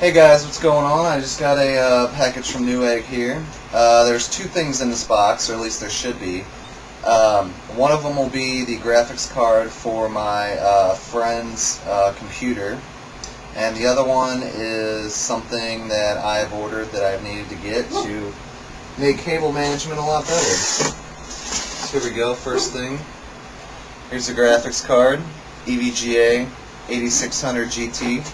Hey guys, what's going on? I just got a package from Newegg here. There's two things in this box, or at least there should be. One of them will be the graphics card for my friend's computer, and the other one is something that I've ordered that I've needed to get to make cable management a lot better. So here we go, first thing. Here's the graphics card, EVGA 8600 GT.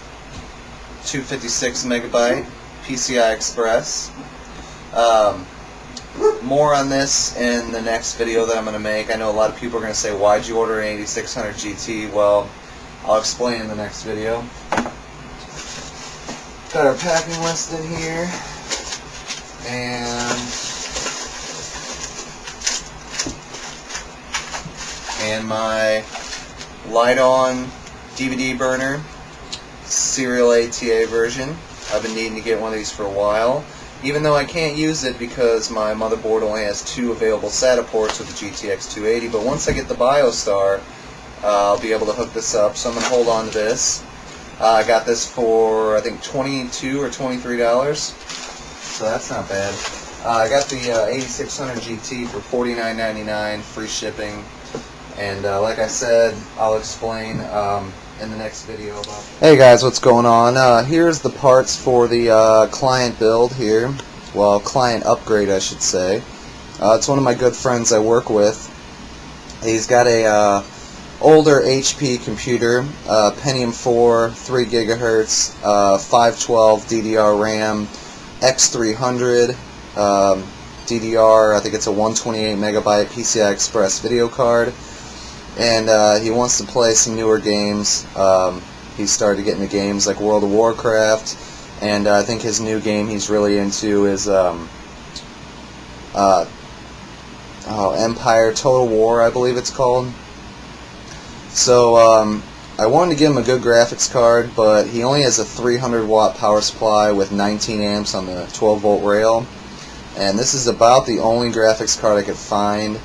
256 megabyte PCI Express. More on this in the next video that I'm going to make. I know a lot of people are going to say, why'd you order an 8600 GT? Well, I'll explain in the next video. Got our packing list in here, and my light-on DVD burner, serial ATA version. I've been needing to get one of these for a while, even though I can't use it because my motherboard only has 2 available SATA ports with the GTX 280, but once I get the BioStar, I'll be able to hook this up, so I'm going to hold on to this. I got this for, I think, $22 or $23, so that's not bad. I got the 8600 GT for $49.99, free shipping, and like I said, I'll explain in the next video about that. Hey guys, what's going on? Here's the parts for the client build here. Well, client upgrade, I should say. It's one of my good friends I work with. He's got a older HP computer, Pentium 4, 3 gigahertz, 512 DDR RAM, X300 DDR. I think it's a 128 megabyte PCI Express video card. And he wants to play some newer games. He started getting into games like World of Warcraft, and I think his new game he's really into is Empire Total War, I believe it's called. So I wanted to give him a good graphics card, but he only has a 300 watt power supply with 19 amps on the 12 volt rail, and this is about the only graphics card I could find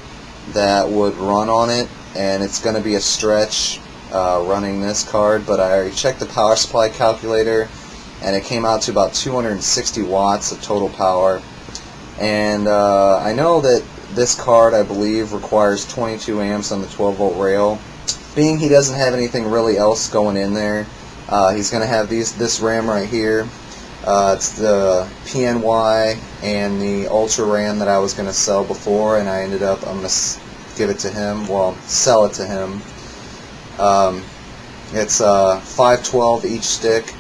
that would run on it. And it's going to be a stretch running this card, but I already checked the power supply calculator, and it came out to about 260 watts of total power. And I know that this card, I believe, requires 22 amps on the 12 volt rail. Being he doesn't have anything really else going in there, he's going to have this RAM right here. It's the PNY and the Ultra RAM that I was going to sell before, and I'm going to give it to him, well, sell it to him. It's 512 each stick,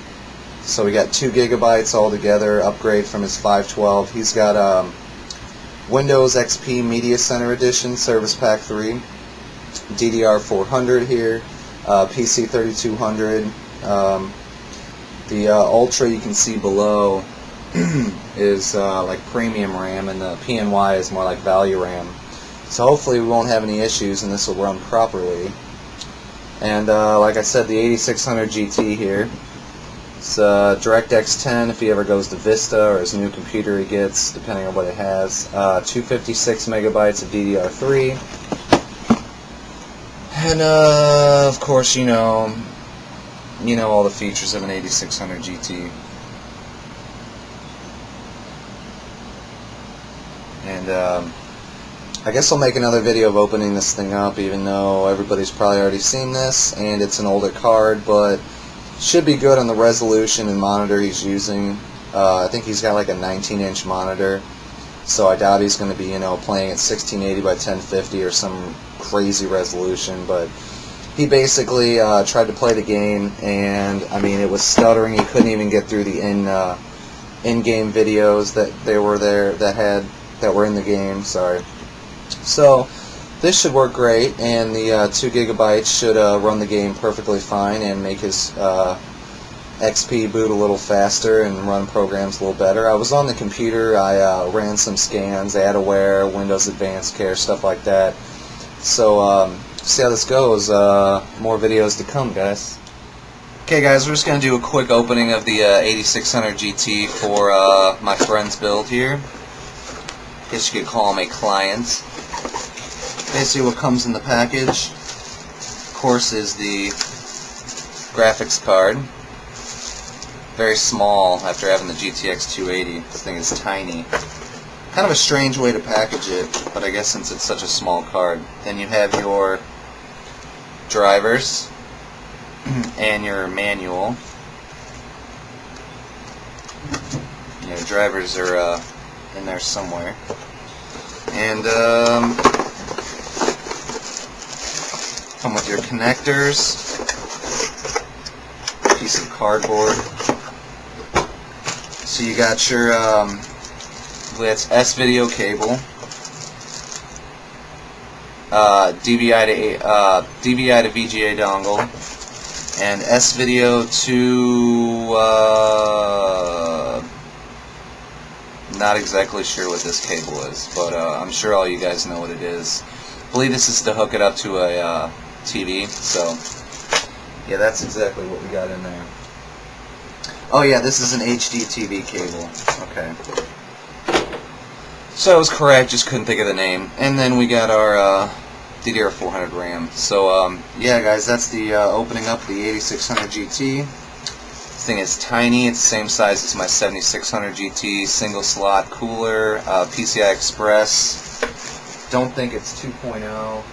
so we got 2 gigabytes altogether, upgrade from his 512. He's got Windows XP Media Center Edition, Service Pack 3, DDR 400 here, PC 3200. The Ultra you can see below is like premium RAM, and the PNY is more like value RAM. So hopefully we won't have any issues and this will run properly. And like I said, the 8600 GT here. It's DirectX 10 if he ever goes to Vista, or his new computer he gets, depending on what it has. 256 megabytes of DDR3. And of course, you know all the features of an 8600 GT. And I guess I'll make another video of opening this thing up, even though everybody's probably already seen this, and it's an older card, but should be good on the resolution and monitor he's using. I think he's got like a 19-inch monitor, so I doubt he's going to be, playing at 1680 by 1050 or some crazy resolution, but he basically tried to play the game, and I mean, it was stuttering. He couldn't even get through the in-game videos that were in the game. Sorry. So this should work great, and the 2 gigabytes should run the game perfectly fine and make his XP boot a little faster and run programs a little better. I was on the computer, I ran some scans, AdAware, Windows Advanced Care, stuff like that. So see how this goes. More videos to come, guys. Okay guys, we're just going to do a quick opening of the 8600 GT for my friend's build here. I guess you could call him a client. Basically what comes in the package, of course, is the graphics card. very small after having the GTX 280. This thing is tiny. Kind of a strange way to package it, but I guess since it's such a small card. Then you have your drivers and your manual. Your drivers are in there somewhere. And come with your connectors, piece of cardboard. So you got your that's S-video cable, DVI to VGA dongle, and S-video to not exactly sure what this cable is, but I'm sure all you guys know what it is. I believe this is to hook it up to a TV, so yeah, that's exactly what we got in there. Oh yeah, this is an HD TV cable. Okay. So I was correct, just couldn't think of the name. And then we got our DDR400 RAM. So yeah guys, that's the opening up the 8600 GT. This thing is tiny, it's the same size as my 7600 GT, single slot cooler, PCI Express. Don't think it's 2.0.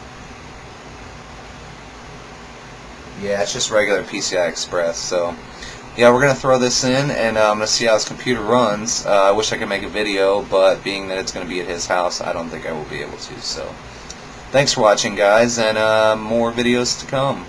Yeah, it's just regular PCI Express. So yeah, we're going to throw this in, and I'm going to see how his computer runs. I wish I could make a video, but being that it's going to be at his house, I don't think I will be able to. So thanks for watching, guys, and more videos to come.